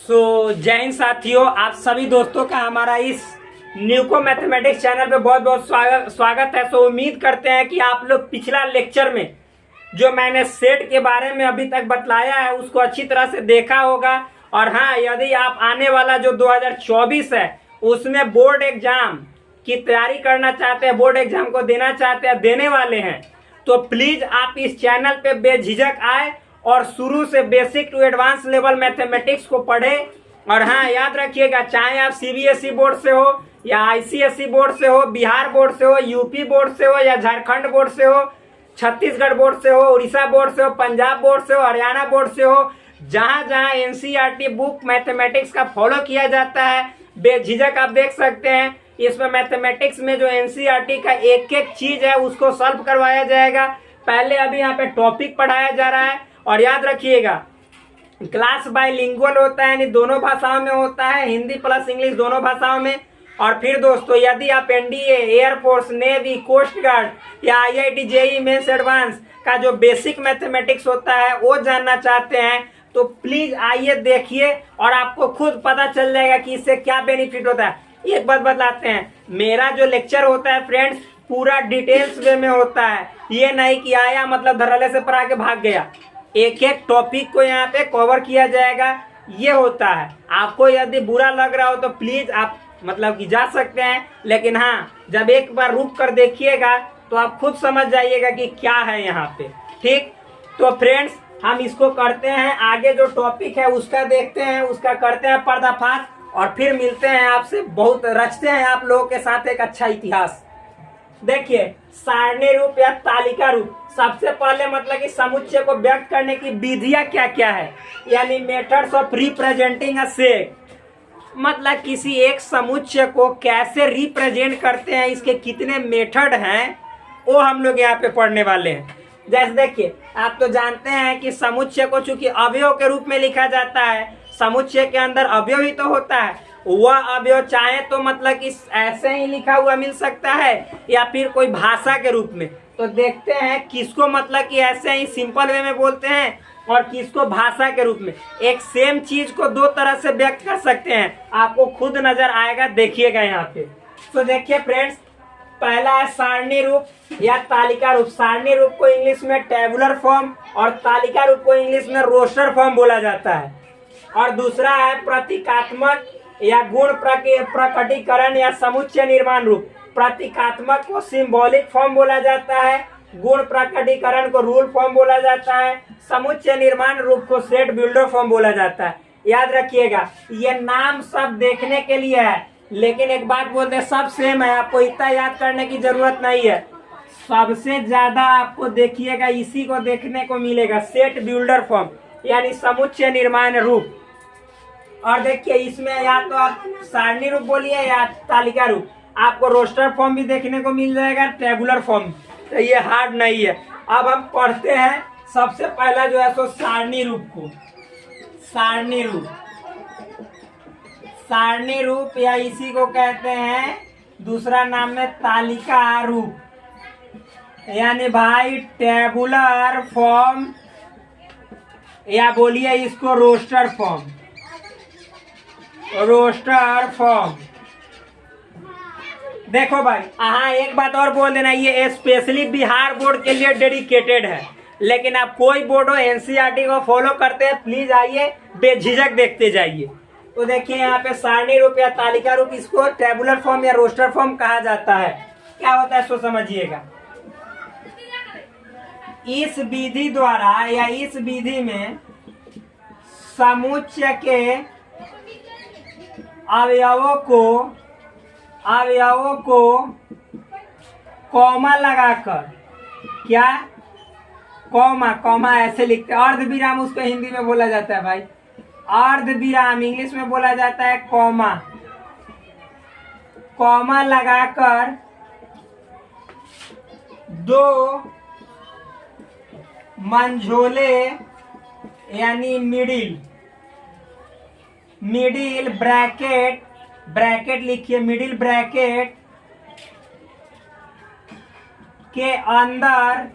जय हिंद साथियों, आप सभी दोस्तों का हमारा इस न्यूको मैथमेटिक्स चैनल पे बहुत बहुत स्वागत है। उम्मीद करते हैं कि आप लोग पिछला लेक्चर में जो मैंने सेट के बारे में अभी तक बतलाया है उसको अच्छी तरह से देखा होगा। और हाँ, यदि आप आने वाला जो 2024 है उसमें बोर्ड एग्जाम की तैयारी करना चाहते हैं, बोर्ड एग्जाम को देना चाहते हैं, देने वाले हैं, तो प्लीज आप इस चैनल पे बेझिझक आए और शुरू से basic to advance level mathematics को पढ़े। और हाँ, याद रखिएगा, चाहे आप सीबीएसई बोर्ड से हो या आईसीएसई बोर्ड से हो, बिहार बोर्ड से हो, यूपी बोर्ड से हो या झारखंड बोर्ड से हो, छत्तीसगढ़ बोर्ड से हो, उड़ीसा बोर्ड से हो, पंजाब बोर्ड से हो, हरियाणा बोर्ड से हो, जहां जहां एनसीईआरटी बुक मैथमेटिक्स का फॉलो किया जाता है, बेझिझक आप देख सकते हैं। इसमें मैथमेटिक्स में जो एनसीईआरटी का एक एक चीज है उसको सॉल्व करवाया जाएगा। पहले अभी यहाँ पे टॉपिक पढ़ाया जा रहा है। और याद रखिएगा, क्लास बाइलिंगुअल होता है, यानी दोनों भाषाओं में होता है, हिंदी प्लस इंग्लिश दोनों भाषाओं में। और फिर दोस्तों, यदि आप NDA, air force, navy, coast guard या आईआईटी जेईई मेंस एडवांस का जो बेसिक मैथमेटिक्स होता है वो जानना चाहते हैं तो प्लीज आइए, देखिए और आपको खुद पता चल जाएगा कि इससे क्या बेनिफिट होता है। एक बात बताते हैं, मेरा जो लेक्चर होता है फ्रेंड्स पूरा डिटेल्स वे में होता है। ये नहीं कि आया मतलब धड़ल्ले से पढ़ा के भाग गया। एक एक टॉपिक को यहाँ पे कवर किया जाएगा, ये होता है। आपको यदि बुरा लग रहा हो तो प्लीज आप मतलब कि जा सकते हैं, लेकिन हाँ, जब एक बार रुक कर देखिएगा तो आप खुद समझ जाइएगा कि क्या है यहाँ पे। ठीक, तो फ्रेंड्स हम इसको करते हैं, आगे जो टॉपिक है उसका देखते हैं, उसका करते हैं पर्दाफाश और फिर मिलते हैं आपसे। बहुत रचते हैं आप लोगों के साथ एक अच्छा इतिहास। देखिए, सारणी रूप या तालिका रूप, सबसे पहले मतलब कि समुच्चय को व्यक्त करने की विधियां क्या क्या है, यानी methods of representing a set, मतलब किसी एक समुच्चय को कैसे रिप्रेजेंट करते हैं, इसके कितने मेथड हैं वो हम लोग यहाँ पे पढ़ने वाले हैं। जैसे देखिए, आप तो जानते हैं कि समुच्चय को चूंकि अवयव के रूप में लिखा जाता है, समुच्चय के अंदर अवयव ही तो होता है। वह अवयव चाहे तो मतलब कि ऐसे ही लिखा हुआ मिल सकता है या फिर कोई भाषा के रूप में। तो देखते हैं किसको मतलब कि ऐसे ही सिंपल वे में बोलते हैं और किसको भाषा के रूप में। एक सेम चीज को दो तरह से व्यक्त कर सकते हैं, आपको खुद नजर आएगा, देखिएगा यहाँ पे। तो देखिए फ्रेंड्स, पहला है सारणी रूप या तालिका रूप। सारणी रूप को इंग्लिश में टेबुलर फॉर्म और तालिका रूप को इंग्लिश में रोस्टर फॉर्म बोला जाता है। और दूसरा है प्रतीकात्मक या गुण प्रकटीकरण या समुच्चय निर्माण रूप। प्रतीकात्मक को सिंबॉलिक फॉर्म बोला जाता है, गुण प्रकटीकरण को रूल फॉर्म बोला जाता है, समुच्चय निर्माण रूप को सेट बिल्डर फॉर्म बोला जाता है। याद रखिएगा, ये नाम सब देखने के लिए है, लेकिन एक बात बोलते हैं, सब सेम है, आपको इतना याद करने की जरूरत नहीं है। सबसे ज्यादा आपको देखिएगा इसी को देखने को मिलेगा, सेट बिल्डर फॉर्म यानी समुच्चय निर्माण रूप। और देखिए, इसमें या तो आप सारणी रूप बोलिए या तालिका रूप, आपको रोस्टर फॉर्म भी देखने को मिल जाएगा, टेबुलर फॉर्म। तो ये हार्ड नहीं है। अब हम पढ़ते हैं सबसे पहला जो है सो सारणी रूप को। सारणी रूप, सारणी रूप या इसी को कहते हैं दूसरा नाम में तालिका रूप, यानी भाई टेबुलर फॉर्म या बोलिए इसको रोस्टर फॉर्म। Roster form. देखो भाई, हाँ एक बात और बोल देना, ये स्पेशली बिहार बोर्ड के लिए डेडिकेटेड है, लेकिन आप कोई बोर्ड हो एनसीईआरटी को फॉलो करते हैं, प्लीज आइए, बेझिझक देखते जाइए। तो देखिए यहाँ पे सारणी रूप या तालिका रूप, इसको टेबुलर फॉर्म या रोस्टर फॉर्म कहा जाता है। क्या होता है सो समझिएगा। इस विधि द्वारा या इस विधि में समुच्चय के अवयवों को कॉमा लगाकर, क्या कॉमा ऐसे लिखते हैं, अर्ध विराम उसको हिंदी में बोला जाता है भाई, अर्ध विराम इंग्लिश में बोला जाता है कॉमा लगाकर दो मंझोले यानी मिडिल ब्रैकेट लिखिए, मिडिल ब्रैकेट के अंदर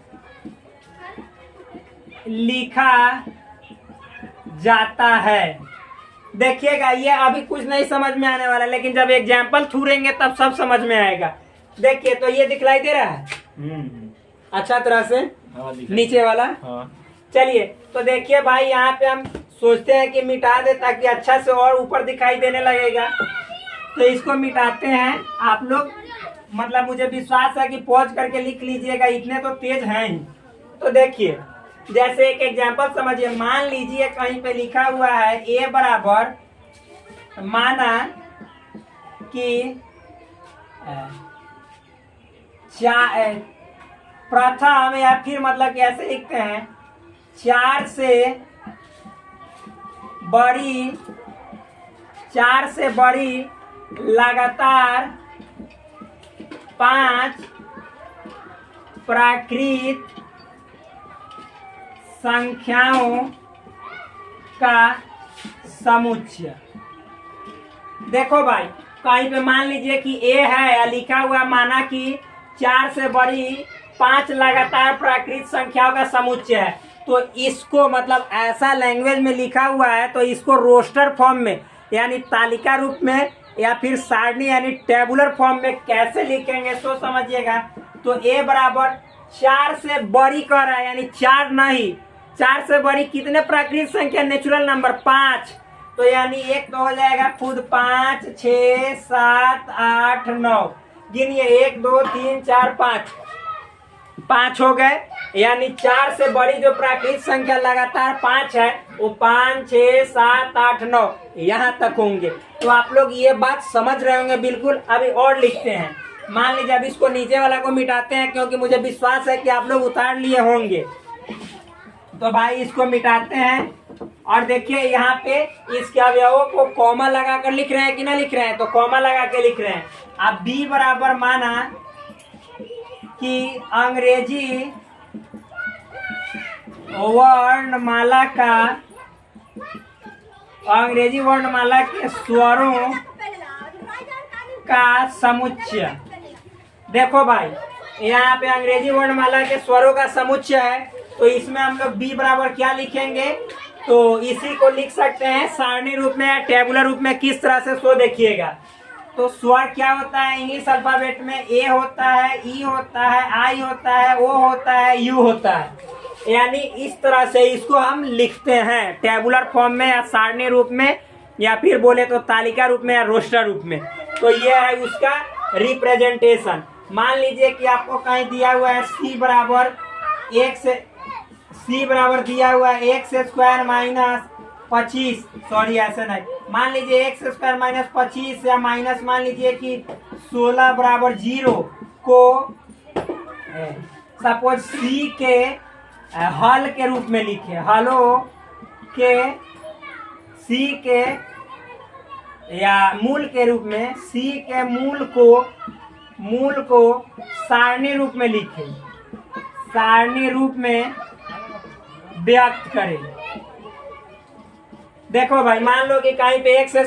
लिखा जाता है। देखिएगा ये अभी कुछ नहीं समझ में आने वाला, लेकिन जब एग्जाम्पल थूरेंगे तब सब समझ में आएगा। देखिए तो ये दिखलाई दे रहा है अच्छा तरह से, नीचे वाला। चलिए तो देखिए भाई, यहाँ पे हम सोचते हैं कि मिटा दे ताकि अच्छा से और ऊपर दिखाई देने लगेगा, तो इसको मिटाते हैं। आप लोग मतलब मुझे विश्वास है कि पॉज करके लिख लीजिएगा, इतने तो तेज हैं ही। तो देखिए जैसे एक एग्जांपल समझिए, मान लीजिए कहीं पे लिखा हुआ है a बराबर, माना कि प्रथम, या फिर मतलब कैसे लिखते हैं, 4 से बड़ी लगातार 5 प्राकृत संख्याओं का समुच्चय। देखो भाई, कहीं पे मान लीजिए कि a है या लिखा हुआ, माना कि 4 से बड़ी 5 लगातार प्राकृत संख्याओं का समुच्चय है, तो इसको मतलब ऐसा लैंग्वेज में लिखा हुआ है तो इसको रोस्टर फॉर्म में यानी तालिका रूप में या फिर सारणी यानी टेबुलर फॉर्म में कैसे लिखेंगे सो समझिएगा। तो a बराबर 4 से बड़ी कह रहा है, यानी 4 नहीं, 4 से बड़ी कितने प्राकृत संख्या, नेचुरल नंबर 5, तो यानी एक तो हो जाएगा खुद 5, 6, 7, 8, 9, गिनिए 1, 2, 3, 4, 5 हो गए। यानी 4 से बड़ी जो प्राकृत संख्या लगातार 5 है वो 5, 6, 7, 8, 9 यहाँ तक होंगे। तो आप लोग ये बात समझ रहे होंगे बिल्कुल। अभी और लिखते हैं, मान लीजिए अब इसको नीचे वाला को मिटाते हैं, क्योंकि मुझे विश्वास है कि आप लोग उतार लिए होंगे। तो भाई इसको मिटाते हैं और देखिए यहाँ पे इसके अवयवों को कॉमा लगा कर लिख रहे हैं कि ना लिख रहे हैं, तो कॉमा लगा के लिख रहे हैं। अब b बराबर, माना कि अंग्रेजी वर्णमाला के स्वरों का समुच्चय। देखो भाई यहाँ पे अंग्रेजी वर्णमाला के स्वरों का समुच्चय है, तो इसमें हम लोग b बराबर क्या लिखेंगे, तो इसी को लिख सकते हैं सारणी रूप में या टेबुलर रूप में। किस तरह से सो देखिएगा, तो स्वर क्या होता है इंग्लिश अल्फाबेट में, a होता है, e होता है, i होता है, o होता है, u होता है, यानी इस तरह से इसको हम लिखते हैं टेबुलर फॉर्म में या सारणी रूप में, या फिर बोले तो तालिका रूप में या रोस्टर रूप में। तो ये है उसका रिप्रेजेंटेशन। मान लीजिए कि आपको कहीं दिया हुआ है c बराबर दिया हुआ है x² - 25, सॉरी ऐसा नहीं, मान लीजिए x² - 25 या माइनस मान लीजिए कि 16 बराबर 0 को सपोज c के हल के रूप में लिखे, हलो के c के या मूल के रूप में, c के मूल को सारणी रूप में लिखे, सारणी रूप में व्यक्त करें। देखो भाई मान लो कि कहीं पे x² -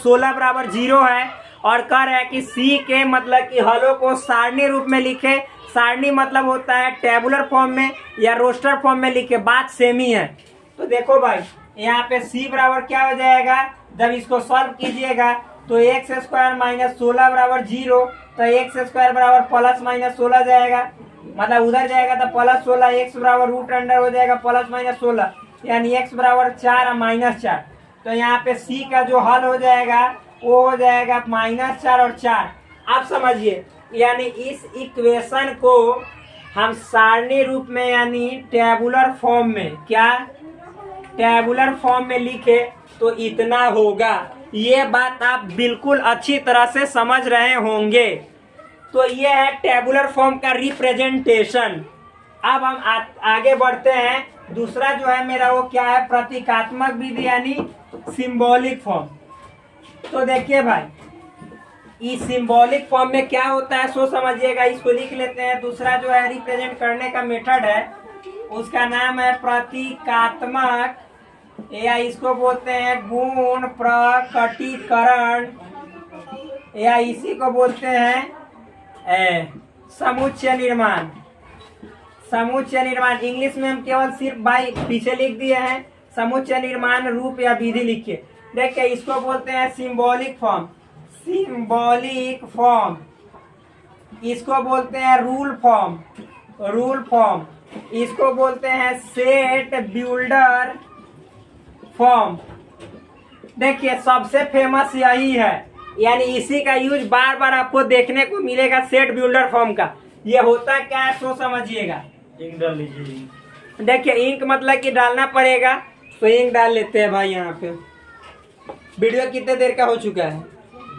16 बराबर 0 है और कह रहा है कि c के मतलब कि हलों को सारणी रूप में लिखे। सारणी मतलब होता है टेबुलर फॉर्म में या रोस्टर फॉर्म में लिखे, बात सेम ही है। तो देखो भाई यहाँ पे c बराबर क्या हो जाएगा, जब इसको सॉल्व कीजिएगा तो x² - 16 बराबर 0, तो x² बराबर +- जाएगा, मतलब उधर जाएगा तो +16, x बराबर √अंडर हो जाएगा +- यानी x बराबर 4 और -4। तो यहाँ पे c का जो हल हो जाएगा वो हो जाएगा -4 और 4। आप समझिए, यानी इस इक्वेशन को हम सारणी रूप में यानी टेबुलर फॉर्म में, क्या टेबुलर फॉर्म में लिखे तो इतना होगा। ये बात आप बिल्कुल अच्छी तरह से समझ रहे होंगे। तो ये है टेबुलर फॉर्म का रिप्रेजेंटेशन। अब हम आगे बढ़ते हैं। दूसरा जो है मेरा वो क्या है, प्रतीकात्मक विधि यानी सिंबॉलिक फॉर्म। तो देखिए भाई इस सिंबॉलिक फॉर्म में क्या होता है सो समझिएगा, इसको लिख लेते हैं। दूसरा जो है रिप्रेजेंट करने का मेथड है उसका नाम है प्रतीकात्मक, या इसको बोलते हैं गुण प्रकटीकरण, या इसी को बोलते हैं समुच्चय निर्माण। समुच्चय निर्माण इंग्लिश में हम केवल सिर्फ भाई पीछे लिख दिए हैं, समुच्चय निर्माण रूप या विधि लिखिए। देखिए इसको बोलते हैं सिंबॉलिक फॉर्म, सिंबॉलिक फॉर्म। इसको बोलते हैं रूल फॉर्म, रूल फॉर्म। इसको बोलते हैं सेट बिल्डर फॉर्म। देखिए सबसे फेमस यही है, यानी इसी का यूज बार बार आपको देखने को मिलेगा, सेट बिल्डर फॉर्म का। ये होता क्या है सो समझिएगा। इंक डाल लीजिए। देखिए इंक मतलब कि डालना पड़ेगा, तो इंक डाल लेते हैं भाई। यहाँ पे वीडियो कितने देर का हो चुका है?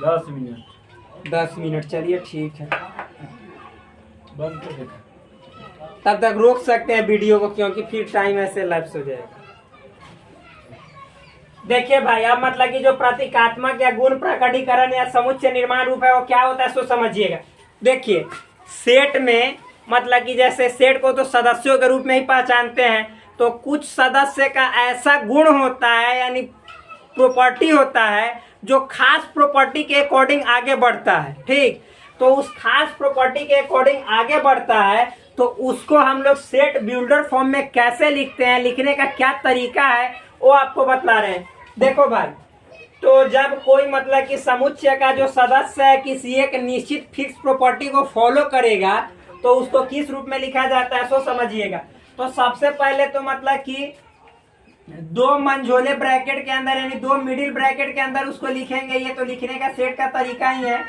10 मिनट। 10 मिनट, चलिए ठीक है। बंद कर देना। तब तक रोक सकते हैं वीडियो को, क्योंकि फिर टाइम ऐसे लैप्स हो जाएगा। देखिए भाई अब मतलब कि जो प्रतीकात्मक या गुण प्रकटीकरण या समुच्चय निर्माण रूप है वो क्या होता है सो समझिएगा। देखिए सेट में मतलब कि जैसे सेट को तो सदस्यों के रूप में ही पहचानते हैं, तो कुछ सदस्य का ऐसा गुण होता है यानी प्रॉपर्टी होता है जो खास प्रॉपर्टी के अकॉर्डिंग आगे बढ़ता है। ठीक, तो उस खास प्रॉपर्टी के अकॉर्डिंग आगे बढ़ता है, तो उसको हम लोग सेट बिल्डर फॉर्म में कैसे लिखते हैं, लिखने का क्या तरीका है वो आपको बतला रहे हैं। देखो भाई, तो जब कोई मतलब कि समुच्चय का जो सदस्य है किसी एक निश्चित फिक्स प्रॉपर्टी को फॉलो करेगा, तो उसको किस रूप में लिखा जाता है सो समझिएगा। तो सबसे पहले तो मतलब कि 2 मंझोले ब्रैकेट के अंदर यानी 2 मिडिल ब्रैकेट के अंदर उसको लिखेंगे। ये तो लिखने का सेट का तरीका ही है,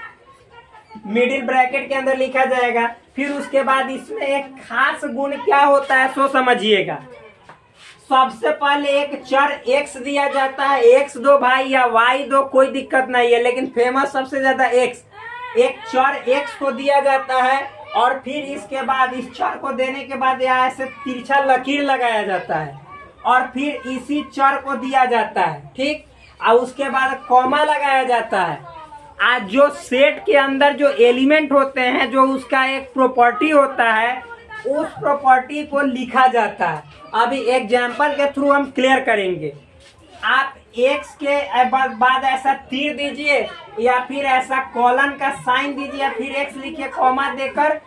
मिडिल ब्रैकेट के अंदर लिखा जाएगा। फिर उसके बाद इसमें एक खास गुण क्या होता है सो समझिएगा। सबसे पहले एक चर x दिया जाता है, x2 भाई या y2 कोई दिक्कत नहीं है, लेकिन फेमस सबसे ज्यादा x। एक चर x को दिया जाता है और फिर इसके बाद इस चर को देने के बाद यहाँ ऐसे तिरछा लकीर लगाया जाता है और फिर इसी चर को दिया जाता है। ठीक, और उसके बाद कॉमा लगाया जाता है। आज जो सेट के अंदर जो एलिमेंट होते हैं, जो उसका एक प्रॉपर्टी होता है, उस प्रॉपर्टी को लिखा जाता है। अभी एग्जाम्पल के थ्रू हम क्लियर करेंगे। आप x के बाद ऐसा तीर दीजिए या फिर ऐसा कॉलन का साइन दीजिए या फिर x लिखिए कॉमा देकर,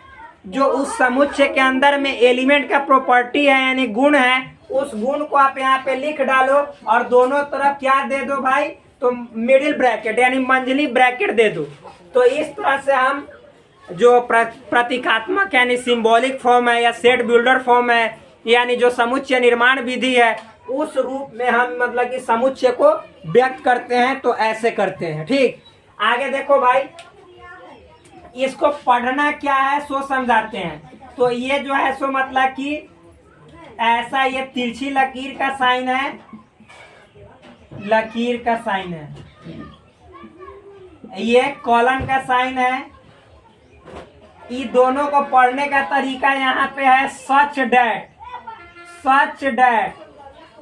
जो उस समुच्चय के अंदर में एलिमेंट का प्रॉपर्टी है यानी गुण है, उस गुण को आप यहाँ पे लिख डालो और दोनों तरफ क्या दे दो भाई, तो मिडिल ब्रैकेट यानी मंझली ब्रैकेट दे दो। तो इस तरह से हम जो प्रतीकात्मक यानी सिंबॉलिक फॉर्म है या सेट बिल्डर फॉर्म है यानी जो समुच्चय निर्माण विधि है, उस रूप में हम मतलब कि समुच्चय को व्यक्त करते हैं। तो ऐसे करते हैं। ठीक, आगे देखो भाई, इसको पढ़ना क्या है सो समझाते हैं। तो ये जो है सो मतलब कि ऐसा ये तिरछी लकीर का साइन है, लकीर का साइन है, ये कॉलन का साइन है। इन दोनों को पढ़ने का तरीका यहाँ पे है such that, such that.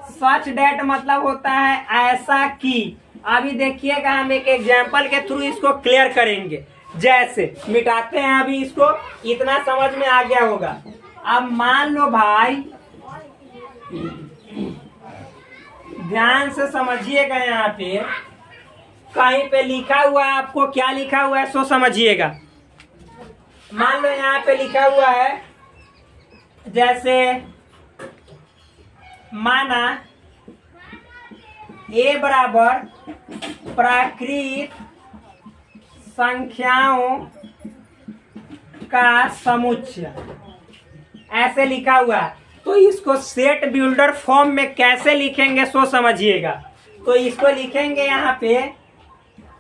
Such that मतलब होता है ऐसा कि। अभी देखिएगा हम एक एग्जाम्पल के थ्रू इसको क्लियर करेंगे। जैसे मिटाते हैं, अभी इसको इतना समझ में आ गया होगा। अब मान लो भाई, ध्यान से समझिएगा, यहाँ पे कहीं पे लिखा हुआ है, आपको क्या लिखा हुआ है सो समझिएगा। मान लो यहाँ पे लिखा हुआ है, जैसे माना a बराबर प्राकृत संख्याओं का समुच्चय, ऐसे लिखा हुआ है। तो इसको सेट बिल्डर फॉर्म में कैसे लिखेंगे सो समझिएगा। तो इसको लिखेंगे यहाँ पे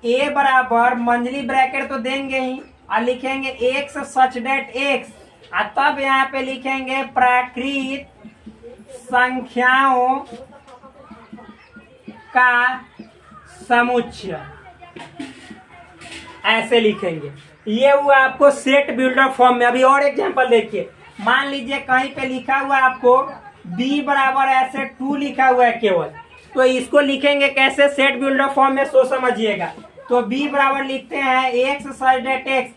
a बराबर मंझली ब्रैकेट तो देंगे ही और लिखेंगे x सच डेट x, और तब यहाँ पे लिखेंगे प्राकृत संख्याओं का समुच्चय, ऐसे लिखेंगे। ये हुआ आपको सेट बिल्डर फॉर्म में। अभी और एग्जांपल देखिए, मान लीजिए कहीं पे लिखा हुआ है आपको b बराबर ऐसे 2 लिखा हुआ है केवल, तो इसको लिखेंगे कैसे सेट बिल्डर फॉर्म में सो समझिएगा। तो b बराबर लिखते हैं x सच डेट x।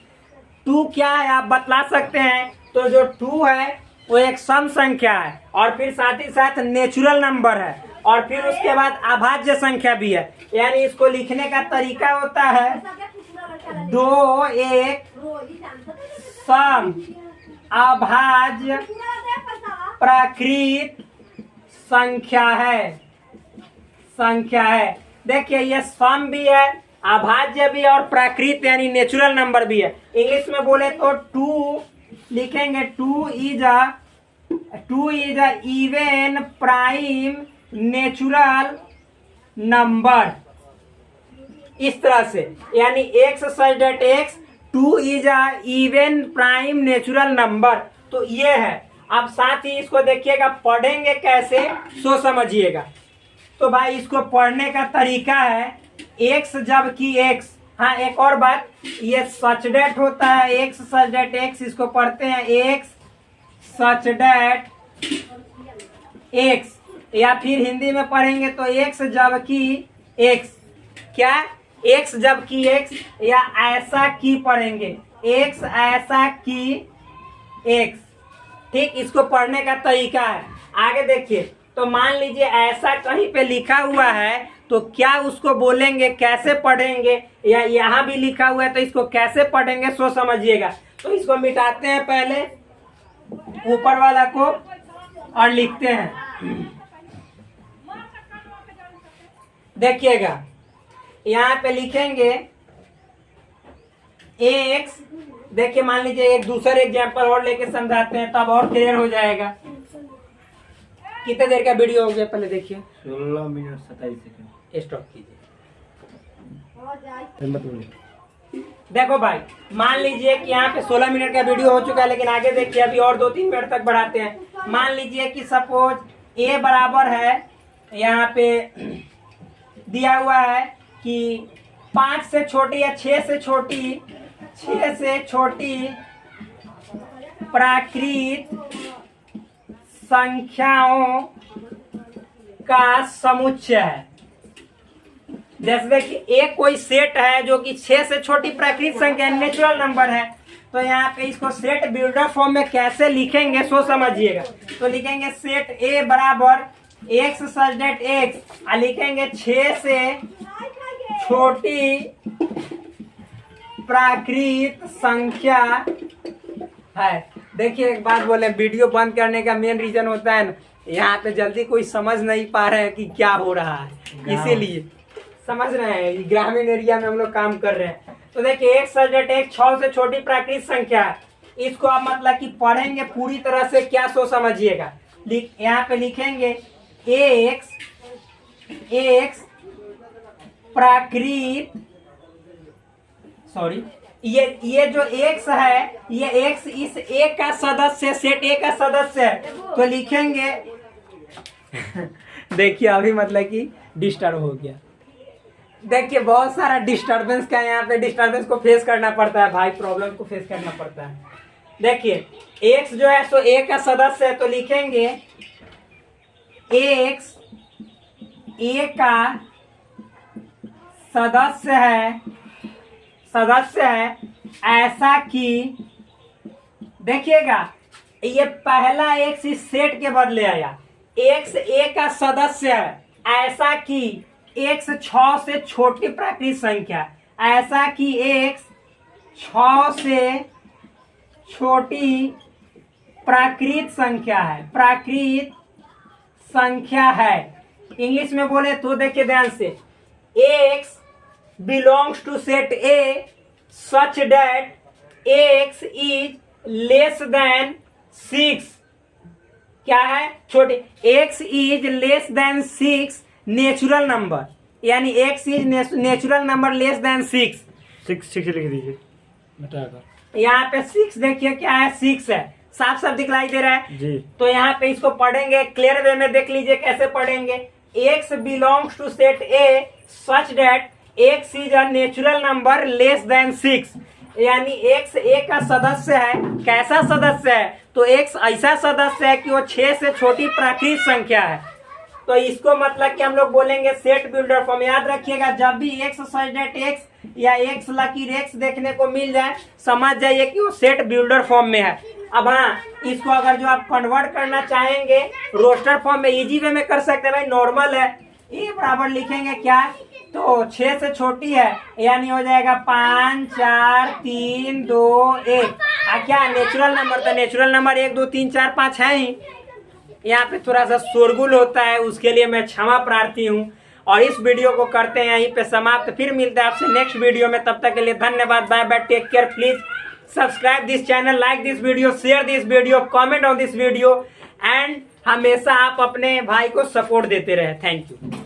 2 क्या है आप बतला सकते हैं, तो जो 2 है वो एक सम संख्या है और फिर साथ ही साथ नेचुरल नंबर है और फिर उसके बाद अभाज्य संख्या भी है। यानी इसको लिखने का तरीका होता है 2 एक सम अभाज्य प्राकृत संख्या है, संख्या है। देखिए ये सम भी है, अभाज्य भी है और प्राकृत यानी नेचुरल नंबर भी है। इंग्लिश में बोले तो टू लिखेंगे, two is a even prime natural number, इस तरह से, यानी x such that x two is a even prime natural number. तो ये है। अब साथ ही इसको देखिएगा, पढ़ेंगे कैसे सो समझिएगा। तो भाई इसको पढ़ने का तरीका है एक्स जबकि एक्स, हाँ एक और बात, ये सच डेट होता है, एक्स सच डेट एक्स, इसको पढ़ते हैं एक्स सच डेट एक्स, या फिर हिंदी में पढ़ेंगे तो एक्स जबकि एक्स, क्या एक्स जबकि एक्स, या ऐसा की पढ़ेंगे, एक्स ऐसा की एक्स। ठीक, इसको पढ़ने का तरीका है। आगे देखिए, तो मान लीजिए ऐसा कहीं पे लिखा हुआ है तो क्या उसको बोलेंगे, कैसे पढ़ेंगे, या यहाँ भी लिखा हुआ है तो इसको कैसे पढ़ेंगे सो समझिएगा। तो इसको मिटाते हैं पहले ऊपर वाला को और लिखते हैं। देखिएगा यहाँ पे लिखेंगे एक्स, देखिए मान लीजिए एक दूसरे एग्जाम्पल और लेके समझाते हैं तब और क्लियर हो जाएगा। कितने देर का वीडियो हो गया पहले देखिए, 16 मिनट 27 सेकंड। स्टॉप कीजिए। देखो भाई, मान लीजिए कि यहाँ पे 16 मिनट का वीडियो हो चुका है, लेकिन आगे देखिए अभी और 2-3 मिनट तक बढ़ाते हैं। मान लीजिए कि सपोज ए बराबर है, यहाँ पे दिया हुआ है कि 5 से छोटी या 6 से छोटी प्राकृत संख्याओं का समुच्चय है। जैसे देखिए एक कोई सेट है जो कि 6 से छोटी प्राकृत संख्या नेचुरल नंबर है, तो यहाँ पे इसको सेट बिल्डर फॉर्म में कैसे लिखेंगे सो समझिएगा। तो लिखेंगे सेट ए बराबर एक्स सच दैट एक्स, लिखेंगे 6 से छोटी प्राकृत संख्या है। देखिए एक बात बोले, वीडियो बंद करने का मेन रीजन होता है ना, यहाँ पे जल्दी कोई समझ नहीं पा रहे हैं कि क्या हो रहा है, इसीलिए समझ रहे हैं, ग्रामीण एरिया में हम लोग काम कर रहे हैं। तो देखिए एक सच दैट एक 6 से छोटी प्राकृत संख्या है, इसको आप मतलब कि पढ़ेंगे पूरी तरह से क्या सो समझिएगा। यहाँ पे लिखेंगे एक्स प्राकृत, सॉरी, ये जो एक्स है, ये एक्स इस ए का सदस्य, सेट ए का सदस्य है, तो लिखेंगे देखिए अभी मतलब कि डिस्टर्ब हो गया। देखिए बहुत सारा डिस्टर्बेंस का यहाँ पे, डिस्टर्बेंस को फेस करना पड़ता है भाई, प्रॉब्लम को फेस करना पड़ता है। देखिए एक्स जो है सो ए का सदस्य है, तो लिखेंगे एक्स ए का सदस्य है ऐसा कि, देखिएगा ये पहला एक्स इस सेट के बदले आया, एक्स ए का सदस्य है ऐसा कि एक्स 6 से छोटी प्राकृत संख्या, ऐसा कि एक्स 6 से छोटी प्राकृत संख्या है, इंग्लिश में बोले तो देखिए ध्यान से, x belongs to set A such that x is less than 6, क्या है छोटे, x is less than 6 natural number, यानी x is natural number less than 6 लिख दीजिए मिटाकर। यहाँ पे 6 देखिए क्या है, 6 है, साफ साफ दिखलाई दे रहा है जी। तो यहाँ पे इसको पढ़ेंगे क्लियर वे में, देख लीजिए कैसे पढ़ेंगे। x belongs to set A such that x is a natural number less than 6, यानी x a का सदस्य है, कैसा सदस्य है, तो x ऐसा सदस्य है कि वो 6 से छोटी प्राकृत संख्या है। तो इसको मतलब कि हम लोग बोलेंगे सेट बिल्डर फॉर्म। याद रखिएगा, जब भी x सच दैट x या x लकीर x देखने को मिल जाए, समझ जाइए कि वो सेट बिल्डर फॉर्म में है। अब हाँ, इसको अगर जो आप कन्वर्ट करना चाहेंगे रोस्टर फॉर्म में, इजी वे में कर सकते हैं भाई, नॉर्मल है। ए बराबर लिखेंगे क्या, तो 6 से छोटी है, यानी हो जाएगा 5 4 3 2 1। क्या नेचुरल नंबर, तो नेचुरल नंबर 1 2 3 4 5 है ही। यहाँ पे थोड़ा सा शोरगुल होता है, उसके लिए मैं क्षमा प्रार्थी हूँ। और इस वीडियो को करते हैं यहीं पे समाप्त। फिर मिलते हैं आपसे नेक्स्ट वीडियो में, तब तक के लिए धन्यवाद, bye bye, take care. Please subscribe this channel, like this video, share this video, comment on this video and हमेशा आप अपने भाई को सपोर्ट देते रहे। Thank you.